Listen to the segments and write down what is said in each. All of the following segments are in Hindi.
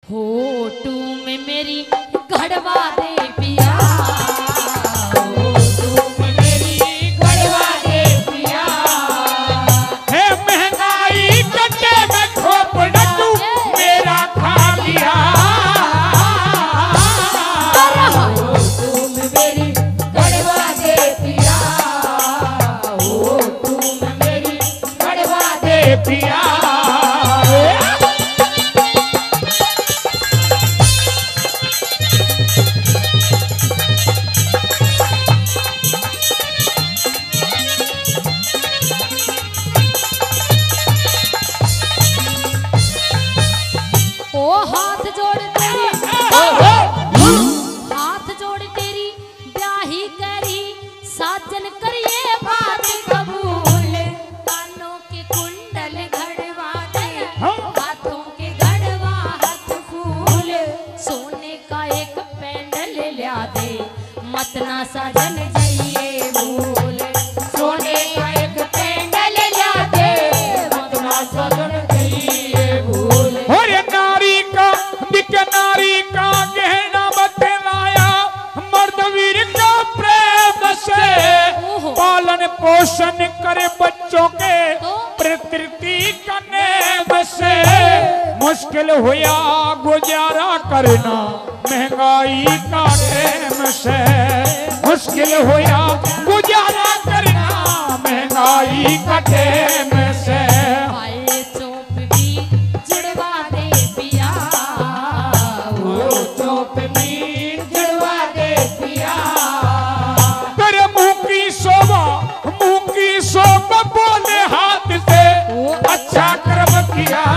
होटू में मेरी घड़वा दे पिया, मतना साजन जाइए भूल, सोने का एक पेंडल ला दे, मतना साजन जाइए भूल। और नारी का दिक नारी का गहना बतलाया, मर्द वीर का प्रेम से पालन पोषण करे बच्चों के प्रकृति का नेम से। मुश्किल हुआ गुजारा करना महंगाई का टेम से, मुश्किल हुआ गुजारा करना महंगाई का टेम से। आए चौप भी जुड़वा दे पिया, वो चौप भी जुड़वा दे पिया। तेरे मुंह की शोभा बोले हाथ से अच्छा कर्म किया।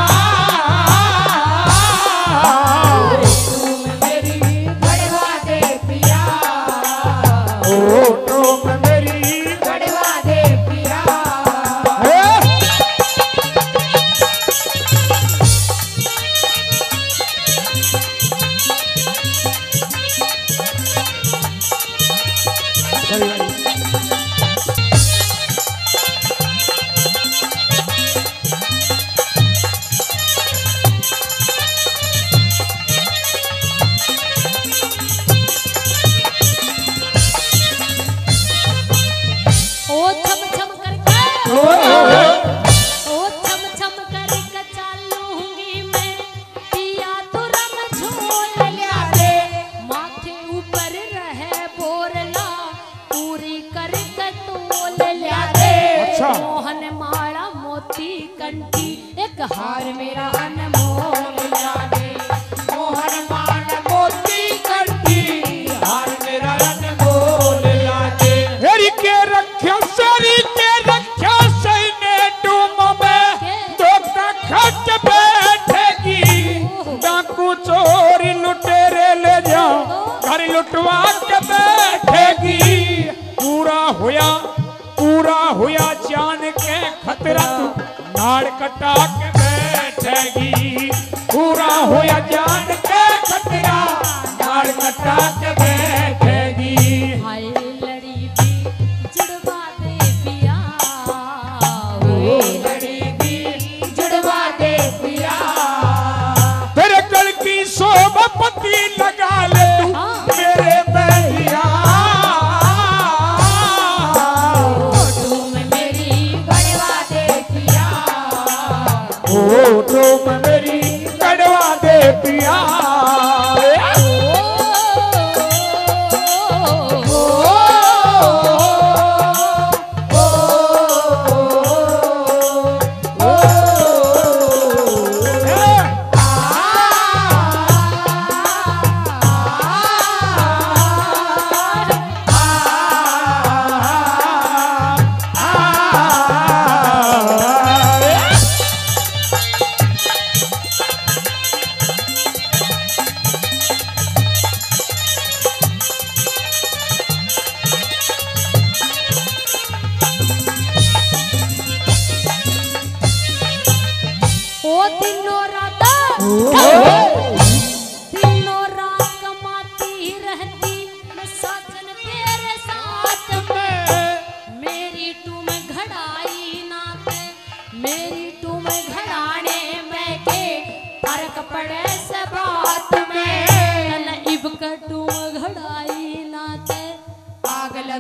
मोहन माला मोती कंठी एक हार मेरा अनमोल ला दे, मोहन माला मोती कंठी हार मेरा अनमोल ला दे। हेरी के रख्या सैने डूम में धोखा खट बैठेगी। डाकू चोरी लुटेरे ले जाओ घर लुटवा के बैठेगी। पूरा हुआ जान के खतरा नाड़ कटा के बैठेगी। पूरा हुआ जान के खतरा नाड़ कटा के बैठेगी। हाय लड़ी भी जुड़वा दे पिया, वो लड़ी भी जुड़वा दे पिया। तेरे कल की शोभा पति लगा ले मेरे बहरिया। तुम मेरी कड़वा दे पिया।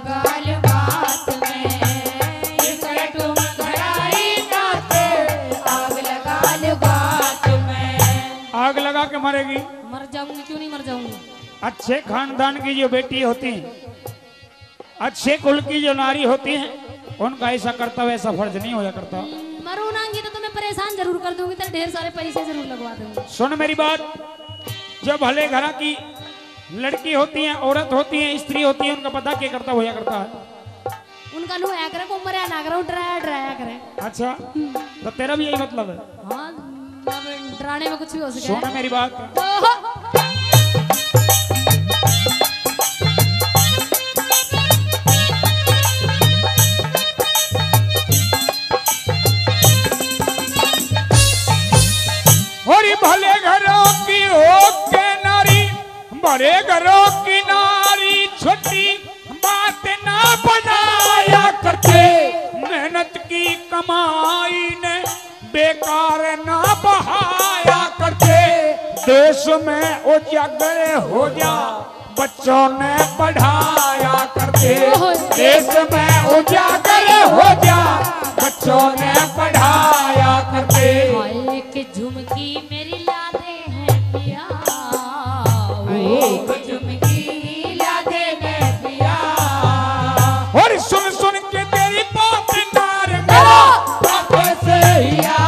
लगा लो बात में, इसे तुम घड़ाई नाते, आग लगा लो बात में। आग लगा के मरेगी? मर जाऊंगी, क्यों नहीं मर जाऊंगी। अच्छे खानदान की जो बेटी होती है, अच्छे कुल की जो नारी होती है, उनका ऐसा कर्तव्य, ऐसा फर्ज नहीं होया करता। मरू नांगी तो तुम्हें परेशान जरूर कर दूंगी, तेरे ढेर सारे पैसे जरूर लगवा दूंगी। सुन मेरी बात, जब भले घर की लड़की होती है, औरत होती है, स्त्री होती है, उनका पता क्या करता होया करता है? उनका नु है करे को मरे ना करे, डराया डराया करे। अच्छा, तो तेरा भी यही मतलब है? हाँ, अब डराने में कुछ भी हो सके। सुन मेरी बात, भले घरों की हो के नारी, बड़े घरों की नारी, छोटी बात ना बनाया करते, मेहनत की कमाई ने बेकार ना बहाया करते, देश में उजागर हो जा बच्चों ने पढ़ाया करते, देश में उजागर हो जा बच्चों ने पढ़ाया करते। एक झुमकी मेरी लादे हैं पिया, एक झुमकी लादे हैं पिया, और सुन सुन के तेरी बात नार मेरा बाप से हिया,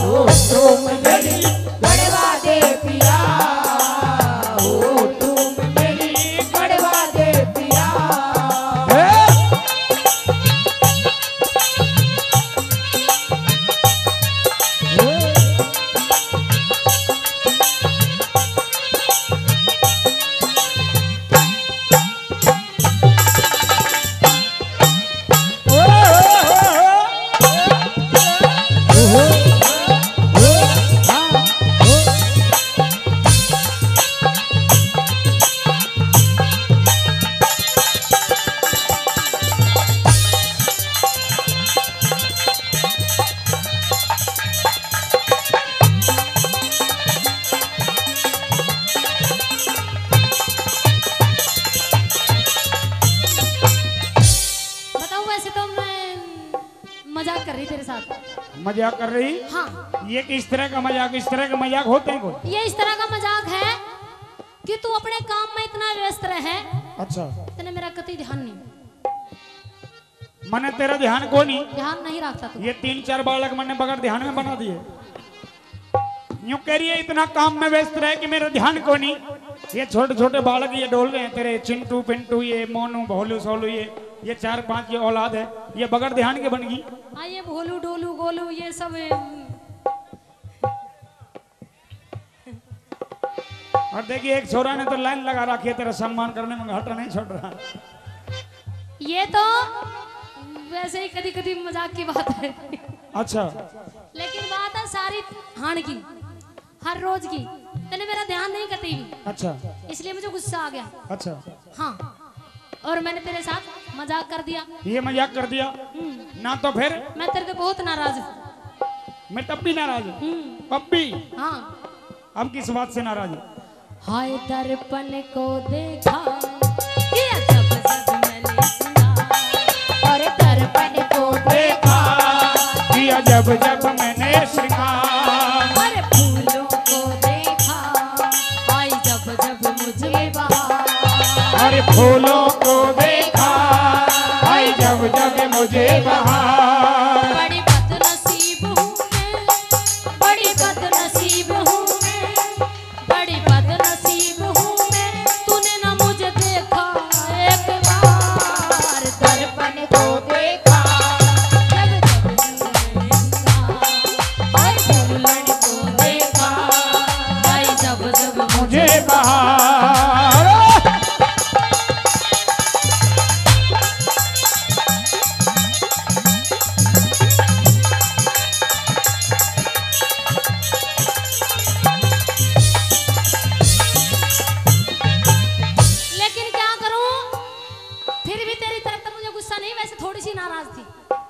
ओ तुम मेरी गड़वा दे पिया, ओ तुम मेरी गड़वा दे पिया। मजाक कर रही तेरे साथ। मजाक कर रही? हाँ। ये किस तरह का मजाक? इस तरह का मजाक होते हैं कोई? ये इस तरह का मजाक है कि तू अपने काम में इतना व्यस्त रहे। अच्छा। तेने मेरा कतई ध्यान नहीं। मैंने तेरा ध्यान को नहीं? ध्यान नहीं रखता तू। ये 3-4 बालक मैंने बगैर ध्यान में बना दिए। यूं कह रही है इतना काम में व्यस्त रहे कि मेरा ध्यान को नहीं। ये छोटे छोटे बालक ये डोल रहे हैं तेरे, चिंटू पिंटू, ये मोनू भोलू सोलू, ये 4-5 ये औलाद है, ये बगैर ध्यान के बन गई। हाँ, ये भोलू डोलू गोलू ये सब। और देखिए एक छोरा ने तो लाइन लगा रखी है तेरा सम्मान करने में, हट नहीं छोड़ रहा। ये तो वैसे ही कभी कभी मजाक की बात है। अच्छा। लेकिन बात है सारी हान की, हर रोज की। मैंने मेरा ध्यान नहीं करती भी। अच्छा। इसलिए मुझे गुस्सा आ गया। अच्छा। हाँ, और मैंने तेरे साथ मजाक कर दिया। ये मजाक कर दिया ना? तो फिर मैं तेरे से बहुत नाराज हूँ। मैं तब भी नाराज हूँ। अब भी? हाँ। अब किस बात से नाराज हूँ? हाय दर्पण को देखा किया जब जब मैंने सुना, और दर्पण को देखा किया जब जब मैंने श्रृंगार, और फूलों को देखा आई जब जब मुझे बहार, और फूलों को देखा आई जब जब मुझे बहार। बड़ी बदनसीब हूँ मैं, बड़ी बदनसीब हूँ मैं, बड़ी बदनसीब हूँ मैं, तूने ना मुझे देखा एक बार। दर्पण को देखा जब जब मैंने सुना, और फूलों को देखा आई जब जब मुझे बहार।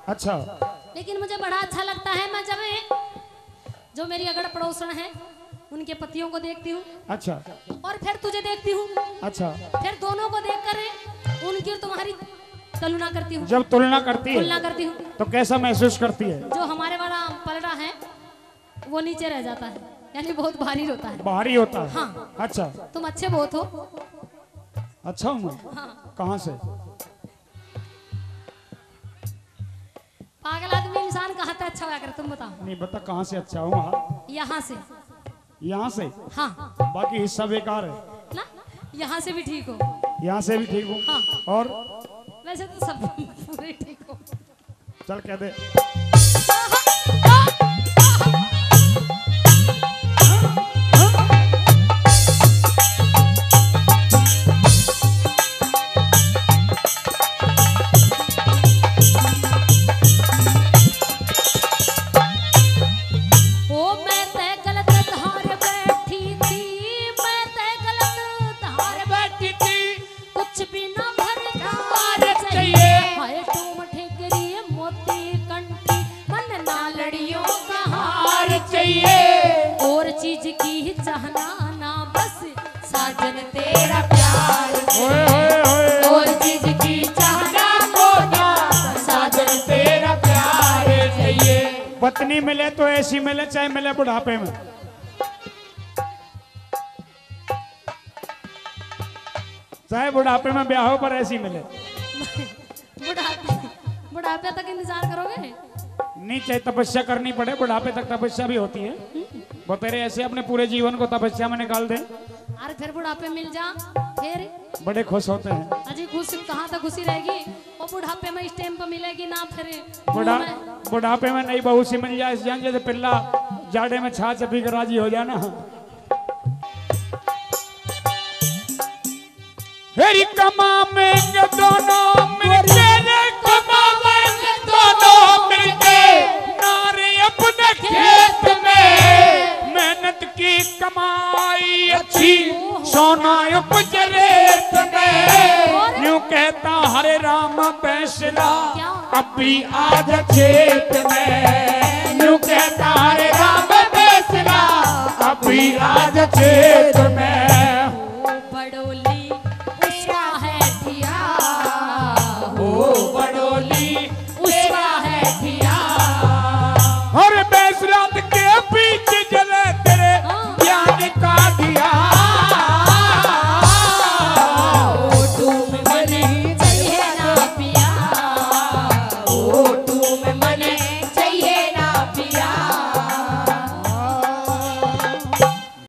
अच्छा। लेकिन मुझे बड़ा अच्छा लगता है मैं जब जो मेरी अगड़ पड़ोसन है उनके पतियों को देखती हूँ अच्छा और फिर तुझे देखती हूँ, अच्छा। फिर दोनों को देखकर उनकी और तुम्हारी तुलना करती हूँ। जब तुलना करती तुलना है करती हूँ तो कैसा महसूस करती है? जो हमारे वाला पलड़ा है वो नीचे रह जाता है, यानी बहुत भारी होता है। भारी होता है। हाँ। अच्छा तुम अच्छे बहुत हो। अच्छा हूँ मैं? हाँ। कहाँ से? पागल आदमी इंसान कहाँ तक अच्छा होया करे तुम बताओ। नहीं बता कहाँ से अच्छा हूँ? यहाँ से। यहाँ से? हाँ। बाकी हिस्सा बेकार है ना, यहाँ से भी ठीक हो। यहाँ से भी ठीक हूँ। हाँ। और वैसे तो सब पूरे ठीक हो। चल कह दे। और चीज की चाहना ना बस साजन तेरा प्यार, और चीज की चाहना को ना साजन तेरा प्यार चाहिए। पत्नी मिले तो ऐसी मिले चाहे मिले बुढ़ापे में। चाहे बुढ़ापे में ब्याह हो पर ऐसी मिले। बुढ़ापे तक इंतजार करोगे? नहीं, चाहे तपस्या करनी पड़े बुढ़ापे तक तपस्या भी होती है। वो तेरे ऐसे अपने पूरे जीवन को तपस्या में निकाल दे। अरे फिर बुढ़ापे मिल जा फिर बड़े खुश होते हैं। अजी खुश कहाँ तक खुशी रहेगी, और बुढ़ापे में इस टाइम पर मिलेगी ना। फिर बुढ़ापे में नई बहू सी मिल जाए जैसे पिल्ला जाड़े में छाछ पी कर राजी हो जाना। हेरी कमाएंगे दोनों मिलके, कमाएंगे दोनों मिलके, नारे अपने खेत में मेहनत की कमाई अच्छी, सोना उपज रेत में। यूं कहता हरे राम फैसला अभी आज खेत में, यूं कहता हरे राम फैसला अभी आज खेत में।